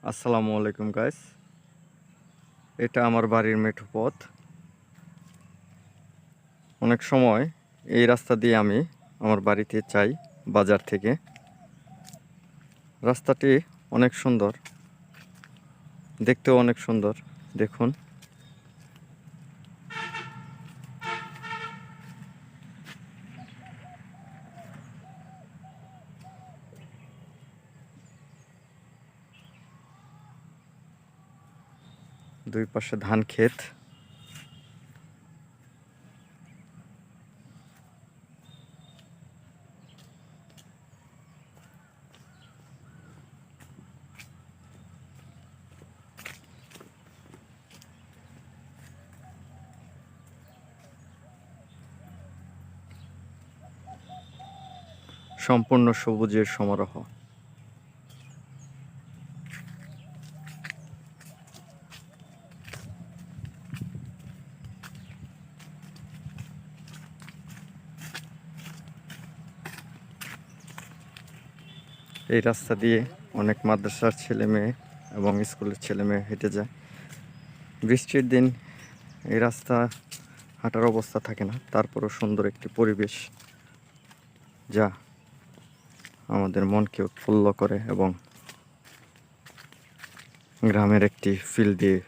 আসসালামু আলাইকুম গাইস, এটা আমার বাড়ির মেঠো পথ। অনেক সময় এই রাস্তা দিয়ে আমি আমার বাড়িতে যাই বাজার থেকে। রাস্তাটি অনেক সুন্দর, দেখতেও অনেক সুন্দর। দেখুন, দুই পাশে ধান ক্ষেত। সম্পূর্ণ সবুজের সমারোহ। এই রাস্তা দিয়ে অনেক মাদ্রাসার ছেলে মেয়ে এবং স্কুলের ছেলে মেয়ে হেঁটে যায়। বৃষ্টির দিন এই রাস্তা হাঁটার অবস্থা থাকে না, তারপরও সুন্দর একটি পরিবেশ, যা আমাদের মনকে উৎফুল্ল করে এবং গ্রামের একটি ফিল দিয়ে